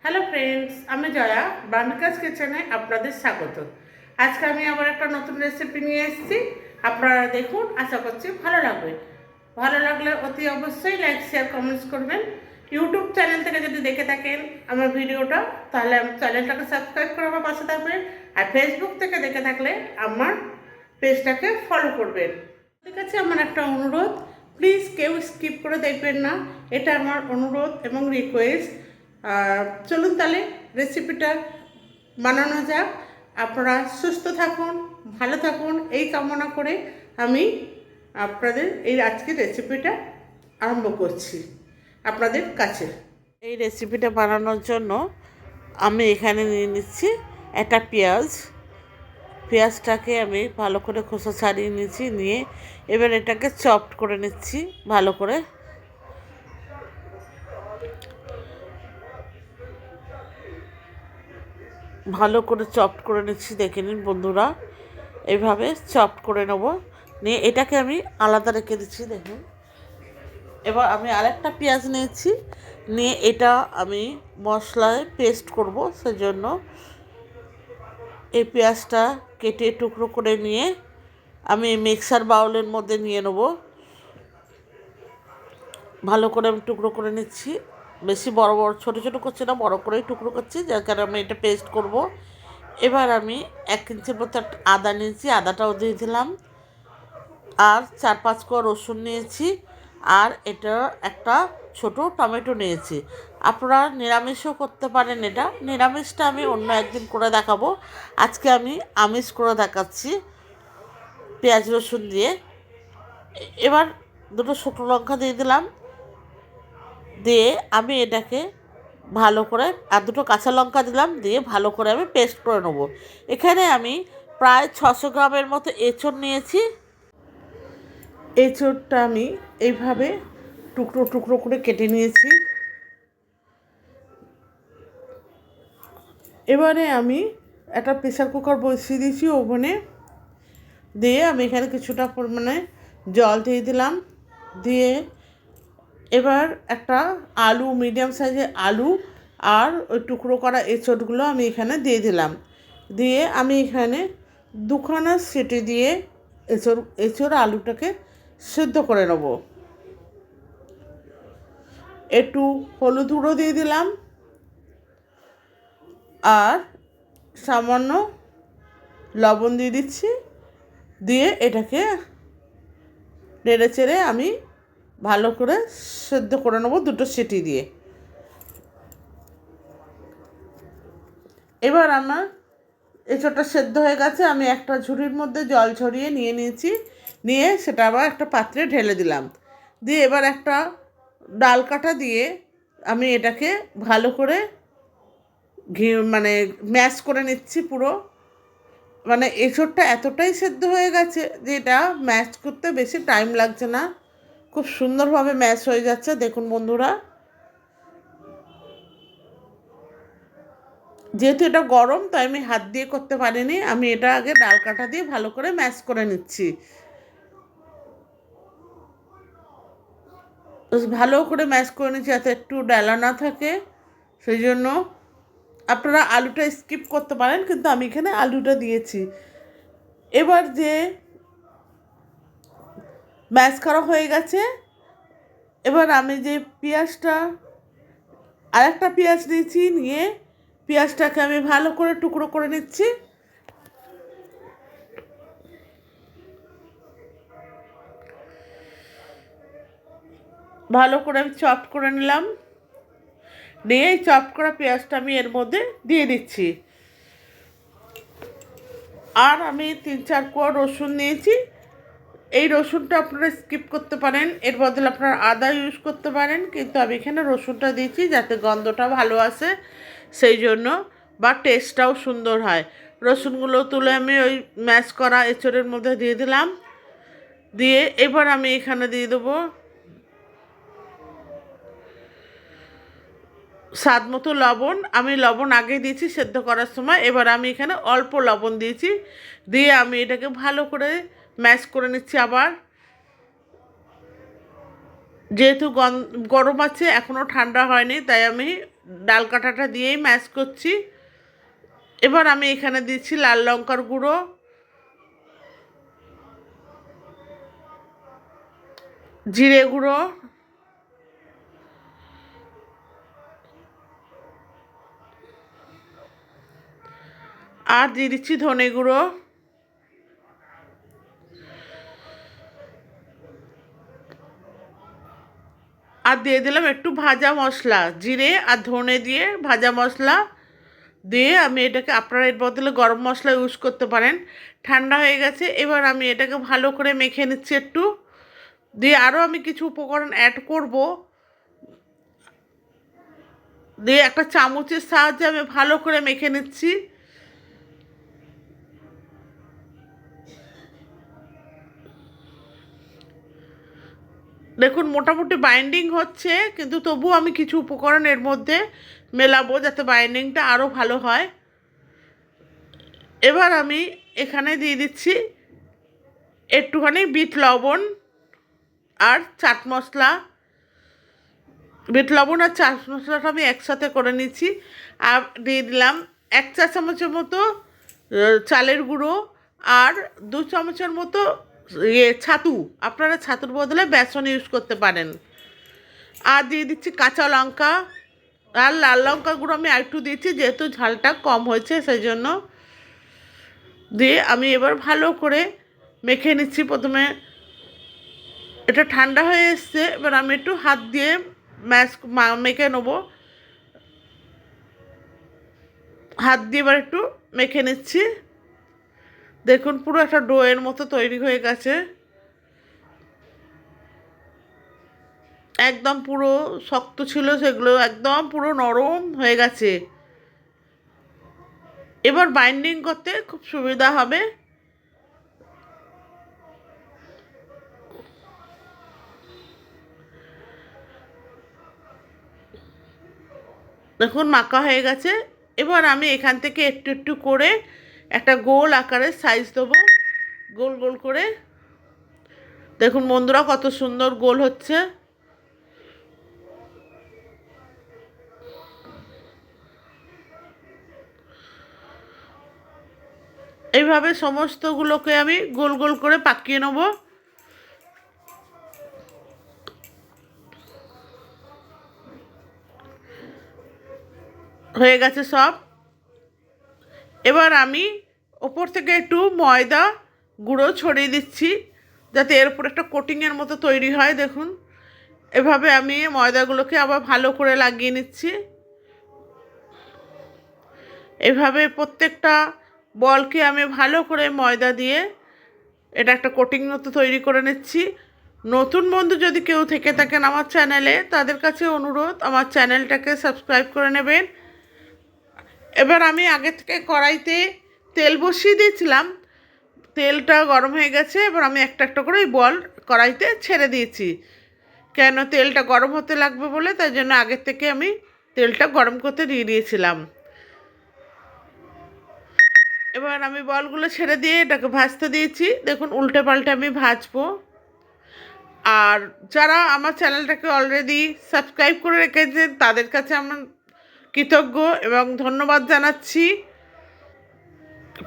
Hello friends, আমি জয়া বামিকাস কিচেনে আপনাদের স্বাগত। আজকে আমি আবার একটা নতুন রেসিপি নিয়ে এসেছি। আপনারা দেখুন, আশা করছি ভালো লাগবে। ভালো লাগলে অতি অবশ্যই লাইক শেয়ার কমেন্টস করবেন। ইউটিউব চ্যানেল থেকে যদি দেখে থাকেন আমার ভিডিওটা, তাহলে আমার চ্যানেলটাকে সাবস্ক্রাইব করে আমার পাশে থাকবেন। আর ফেসবুক থেকে দেখে থাকলে আমার পেজটাকে ফলো করবেন। ঠিক আছে, আমার একটা অনুরোধ, প্লিজ কেউ স্কিপ করে দেখবেন না, এটা আমার অনুরোধ এবং রিকোয়েস্ট। চলুন তাহলে রেসিপিটা বানানো যাক। আপনারা সুস্থ থাকুন, ভালো থাকুন, এই কামনা করে আমি আপনাদের এই আজকের রেসিপিটা আরম্ভ করছি আপনাদের কাছে। এই রেসিপিটা বানানোর জন্য আমি এখানে নিয়ে নিচ্ছি একটা পেঁয়াজটাকে আমি ভালো করে খোসা ছাড়িয়ে নিয়েছি, নিয়ে এবার এটাকে চপড করে নিচ্ছি ভালো করে। চপড করে নিচ্ছি, দেখে নিন বন্ধুরা, এইভাবে চপড করে নেব। নিয়ে এটাকে আমি আলাদা রেখে দিচ্ছি, দেখুন। এবার আমি আরেকটা পেঁয়াজ নিয়েছি, নিয়ে এটা আমি মশলায় পেস্ট করব, সেজন্য এই পেঁয়াজটা কেটে টুকরো করে নিয়ে আমি মিক্সার বাউলের মধ্যে নিয়ে নেব। ভালো করে আমি টুকরো করে নিচ্ছি, বেশি বড় বড় ছোটো ছোটো করছি না, বড় করেই টুকরো করছি, যার কারণে আমি এটা পেস্ট করব। এবার আমি 1 ইঞ্চির মতো আদা নিয়েছি, আদাটাও দিয়ে দিলাম। আর 4-5 কোয়া রসুন নিয়েছি, আর এটা একটা ছোট টমেটো নিয়েছি। আপনারা নিরামিষও করতে পারেন, এটা নিরামিষটা আমি অন্য একদিন করে দেখাবো। আজকে আমি আমিষ করে দেখাচ্ছি পেঁয়াজ রসুন দিয়ে। এবার 2টো শুকনো লঙ্কা দিয়ে দিলাম, দিয়ে আমি এটাকে ভালো করে, আর 2টো কাঁচা লঙ্কা দিলাম, দিয়ে ভালো করে আমি পেস্ট করে নেবো। এখানে আমি প্রায় 600 গ্রামের মতো এঁচোড় নিয়েছি। এঁচোড়টা আমি এইভাবে টুকরো টুকরো করে কেটে নিয়েছি। এবারে আমি একটা প্রেসার কুকার বসিয়ে দিয়েছি ওভেনে, দিয়ে আমি এখানে কিছুটা পরিমাণে জল দিয়ে দিলাম। দিয়ে এবার একটা আলু, মিডিয়াম সাইজের আলু আর ওই টুকরো করা এঁচোড়গুলো আমি এখানে দিয়ে দিলাম। দিয়ে আমি এখানে 2খানা সিটি দিয়ে এঁচোড় আলুটাকে সেদ্ধ করে নেব। একটু হলুদ গুঁড়ো দিয়ে দিলাম, আর সামান্য লবণ দিয়ে দিচ্ছি। দিয়ে এটাকে নেড়ে চেড়ে আমি ভালো করে সেদ্ধ করে নেবো 2টো সিটি দিয়ে। এবার আমার এঁচোড়টা সেদ্ধ হয়ে গেছে, আমি একটা ঝুড়ির মধ্যে জল ঝরিয়ে নিয়ে নিয়েছি, নিয়ে সেটা আবার একটা পাত্রে ঢেলে দিলাম। দিয়ে এবার একটা ডাল কাটা দিয়ে আমি এটাকে ভালো করে ম্যাশ করে নিচ্ছি পুরো। এঁচোড়টা এতটাই সেদ্ধ হয়ে গেছে যে এটা ম্যাশ করতে বেশি টাইম লাগছে না, খুব সুন্দরভাবে ম্যাশ হয়ে যাচ্ছে, দেখুন বন্ধুরা। যেহেতু এটা গরম, তাই আমি হাত দিয়ে করতে পারিনি, আমি এটা আগে ডাল কাটা দিয়ে ভালো করে ম্যাশ করে নিচ্ছি। ভালো করে ম্যাশ করে নিচ্ছি যাতে একটু ডালা না থাকে, সেই জন্য আপনারা আলুটা স্কিপ করতে পারেন, কিন্তু আমি এখানে আলুটা দিয়েছি। এবার যে ম্যাশ করা হয়ে গেছে, এবার আমি যে আরেকটা পেঁয়াজ নিয়েছি, নিয়ে পেঁয়াজটাকে আমি ভালো করে টুকরো করে নিচ্ছি। ভালো করে আমি চপ করে নিলাম, নিয়ে এই চপ করা পেঁয়াজটা আমি এর মধ্যে দিয়ে দিচ্ছি। আর আমি 3-4 কোয়া রসুন নিয়েছি, এই রসুনটা আপনারা স্কিপ করতে পারেন, এর বদলে আপনারা আদা ইউজ করতে পারেন, কিন্তু আমি এখানে রসুনটা দিয়েছি যাতে গন্ধটা ভালো আসে, সেই জন্য, বা টেস্টটাও সুন্দর হয়। রসুনগুলো তুলে আমি ওই ম্যাশ করা এঁচোড়ের মধ্যে দিয়ে দিলাম। দিয়ে এবার আমি এখানে দিয়ে দেবো স্বাদ মতো লবণ। আমি লবণ আগে দিয়েছি সেদ্ধ করার সময়, এবার আমি এখানে অল্প লবণ দিয়েছি। দিয়ে আমি এটাকে ভালো করে ম্যাশ করে নিচ্ছি আবার। যেহেতু গরম আছে, এখনও ঠান্ডা হয়নি, তাই আমি ডাল কাঁটাটা দিয়েই ম্যাশ করছি। এবার আমি এখানে দিচ্ছি লাল লঙ্কার গুঁড়ো, জিরে গুঁড়ো, আর দিয়ে দিচ্ছি ধনে গুঁড়ো, আর দিয়ে দিলাম একটু ভাজা মশলা, জিরে আর ধনে দিয়ে ভাজা মশলা দিয়ে আমি এটাকে, আপনারা এর বদলে গরম মশলা ইউজ করতে পারেন। ঠান্ডা হয়ে গেছে, এবার আমি এটাকে ভালো করে মেখে নিচ্ছি একটু, দিয়ে আরও আমি কিছু উপকরণ অ্যাড করব, দিয়ে একটা চামচের সাহায্যে আমি ভালো করে মেখে নিচ্ছি। দেখুন মোটামুটি বাইন্ডিং হচ্ছে, কিন্তু তবুও আমি কিছু উপকরণ এর মধ্যে মেলাবো যাতে বাইন্ডিংটা আরও ভালো হয়। এবার আমি এখানে দিয়ে দিচ্ছি একটুখানি বিট লবণ আর চাট মশলা। বিট লবণ আর চাট মশলাটা আমি একসাথে করে নিচ্ছি। আর দিয়ে দিলাম 1 চা চামচের মতো চালের গুঁড়ো আর 2 চামচের মতো ছাতু, আপনারা ছাতুর বদলে বেসন ইউজ করতে পারেন। আর দিয়ে দিচ্ছি কাঁচা লঙ্কা, আর লাল লঙ্কা গুঁড়ো আমি একটু দিচ্ছি যেহেতু ঝালটা কম হয়েছে সেই জন্য। দিয়ে আমি এবার ভালো করে মেখে নিচ্ছি। প্রথমে এটা ঠান্ডা হয়ে এসছে, এবার আমি একটু হাত দিয়ে মেখে নেবো। হাত দিয়ে এবার একটু মেখে নিচ্ছি। দেখুন পুরো একটা ডোয়ের মতো তৈরি হয়ে গেছে, একদম পুরো শক্ত ছিল সেগুলো একদম পুরো নরম হয়ে গেছে। এবার বাইন্ডিং করতে খুব সুবিধা হবে। দেখুন মাখা হয়ে গেছে। এবার আমি এখান থেকে একটু একটু করে একটা গোল আকারের সাইজ দেবো, গোল গোল করে। দেখুন বন্ধুরা কত সুন্দর গোল হচ্ছে। এইভাবে সমস্তগুলোকে আমি গোল গোল করে পাকিয়ে নেব। হয়ে গেছে সব। এবার আমি ওপর থেকে একটু ময়দা গুঁড়ো ছড়িয়ে দিচ্ছি যাতে এর উপর একটা কোটিংয়ের মতো তৈরি হয়। দেখুন এভাবে আমি ময়দাগুলোকে আবার ভালো করে লাগিয়ে নিচ্ছি। এভাবে প্রত্যেকটা বলকে আমি ভালো করে ময়দা দিয়ে এটা একটা কোটিং মতো তৈরি করে নিচ্ছি। নতুন বন্ধু যদি কেউ থেকে থাকেন আমার চ্যানেলে, তাদের কাছে অনুরোধ আমার চ্যানেলটাকে সাবস্ক্রাইব করে নেবেন। এবার আমি আগে থেকে কড়াইতে তেল বসিয়ে দিয়েছিলাম, তেলটা গরম হয়ে গেছে। এবার আমি একটা একটা করে বল কড়াইতে ছেড়ে দিয়েছি, কেন তেলটা গরম হতে লাগবে বলে, তাই জন্য আগের থেকে আমি তেলটা গরম করতে দিয়ে দিয়েছিলাম। এবার আমি বলগুলো ছেড়ে দিয়ে এটাকে ভাজতে দিয়েছি। দেখুন উল্টে পাল্টে আমি ভাজবো। আর যারা আমার চ্যানেলটাকে অলরেডি সাবস্ক্রাইব করে রেখেছেন তাদের কাছে আমার কৃতজ্ঞ এবং ধন্যবাদ জানাচ্ছি।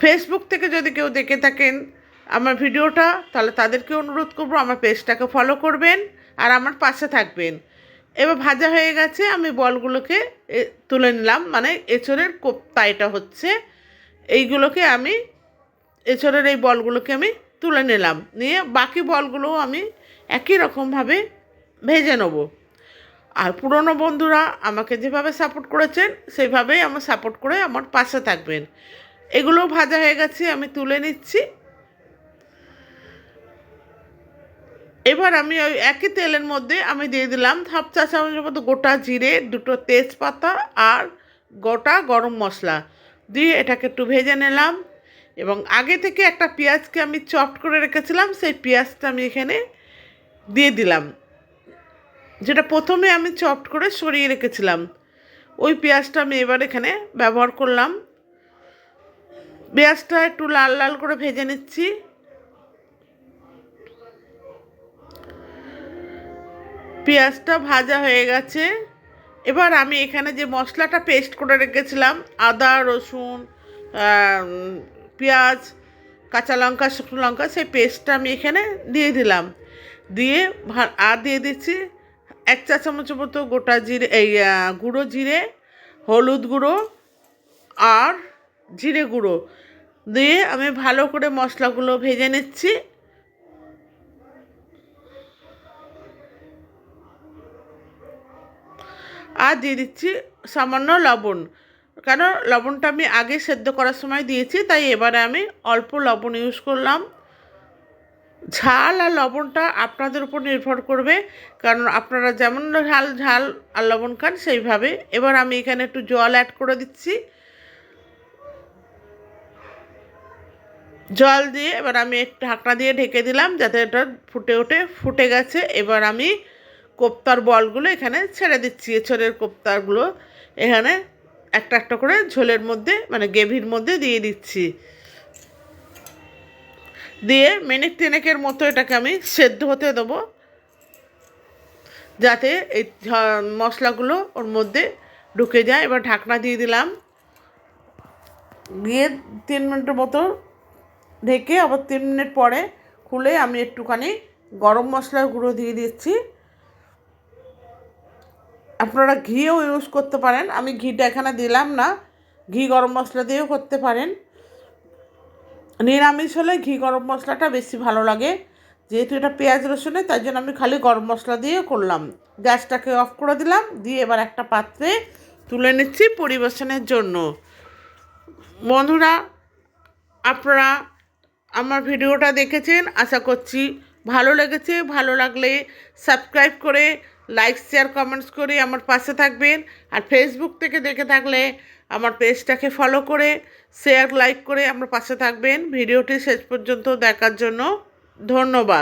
ফেসবুক থেকে যদি কেউ দেখে থাকেন আমার ভিডিওটা, তাহলে তাদেরকে অনুরোধ করবো আমার পেজটাকে ফলো করবেন আর আমার পাশে থাকবেন। এবার ভাজা হয়ে গেছে, আমি বলগুলোকে তুলে নিলাম, মানে এঁচড়ের কোপ্তা এটা হচ্ছে। এইগুলোকে আমি এঁচড়ের এই বলগুলোকে আমি তুলে নিলাম, নিয়ে বাকি বলগুলোও আমি একই রকমভাবে ভেজে নেব। আর পুরনো বন্ধুরা আমাকে যেভাবে সাপোর্ট করেছেন সেইভাবেই আমার সাপোর্ট করে আমার পাশে থাকবেন। এগুলো ভাজা হয়ে গেছে, আমি তুলে নিচ্ছি। এবার আমি ওই একই তেলের মধ্যে আমি দিয়ে দিলাম 1/2 চা চামচের মতো গোটা জিরে, 2টো তেজপাতা আর গোটা গরম মশলা দিয়ে এটাকে একটু ভেজে নিলাম। এবং আগে থেকে একটা পেঁয়াজকে আমি চপড করে রেখেছিলাম, সেই পেঁয়াজটা আমি এখানে দিয়ে দিলাম, যেটা প্রথমে আমি চপড করে সরিয়ে রেখেছিলাম। ওই পেঁয়াজটা আমি এবার এখানে ব্যবহার করলাম। পেঁয়াজটা একটু লাল লাল করে ভেজে নিচ্ছি। পেঁয়াজটা ভাজা হয়ে গেছে, এবার আমি এখানে যে মশলাটা পেস্ট করে রেখেছিলাম, আদা রসুন পেঁয়াজ কাঁচা লঙ্কা শুকনো লঙ্কা, সেই পেস্টটা আমি এখানে দিয়ে দিলাম। দিয়ে আর দিয়ে দিচ্ছি 1 চা চামচের মতো গোটা জিরে, এই গুঁড়ো জিরে, হলুদ গুঁড়ো আর জিরে গুঁড়ো দিয়ে আমি ভালো করে মশলাগুলো ভেজে নিচ্ছি। আর দিয়ে দিচ্ছি সামান্য লবণ, কেন লবণটা আমি আগে সেদ্ধ করার সময় দিয়েছি, তাই এবারে আমি অল্প লবণ ইউজ করলাম। ঝাল আর লবণটা আপনাদের উপর নির্ভর করবে, কারণ আপনারা যেমন ঝাল আর লবণ খান সেইভাবে। এবার আমি এখানে একটু জল অ্যাড করে দিচ্ছি। জল দিয়ে এবার আমি একটু ঢাকনা দিয়ে ঢেকে দিলাম যাতে এটা ফুটে গেছে। এবার আমি কোপ্তার বলগুলো এখানে ছেড়ে দিচ্ছি, এঁচড়ের কোপ্তাগুলো এখানে একটা একটা করে ঝোলের মধ্যে মানে গ্রেভির মধ্যে দিয়ে দিচ্ছি। দিয়ে মিনিট 3 মতো এটাকে আমি সেদ্ধ হতে দেবো, যাতে এই মশলাগুলো ওর মধ্যে ঢুকে যায়। এবার ঢাকনা দিয়ে দিলাম, দিয়ে 3 মিনিটের মতো ঢেকে আবার 3 মিনিট পরে খুলে আমি একটুখানি গরম মশলার গুঁড়ো দিয়ে দিচ্ছি। আপনারা ঘিও ইউজ করতে পারেন, আমি ঘিটা এখানে দিলাম না, ঘি গরম মশলা দিয়েও করতে পারেন। নিরামিষ হলে ঘি গরম মশলাটা বেশি ভালো লাগে, যেহেতু এটা পেঁয়াজ রসুনে, তাই জন্য আমি খালি গরম মশলা দিয়ে করলাম। গ্যাসটাকে অফ করে দিলাম, দিয়ে এবার একটা পাত্রে তুলে নিচ্ছি পরিবেশনের জন্য। বন্ধুরা, আপনারা আমার ভিডিওটা দেখেছেন, আশা করছি ভালো লেগেছে। ভালো লাগলে সাবস্ক্রাইব করে লাইক শেয়ার কমেন্টস করে আমার পাশে থাকবেন। আর ফেসবুক থেকে দেখে থাকলে আমার পেজটাকে ফলো করে শেয়ার লাইক করে আমার পাশে থাকবেন। ভিডিওটি শেষ পর্যন্ত দেখার জন্য ধন্যবাদ।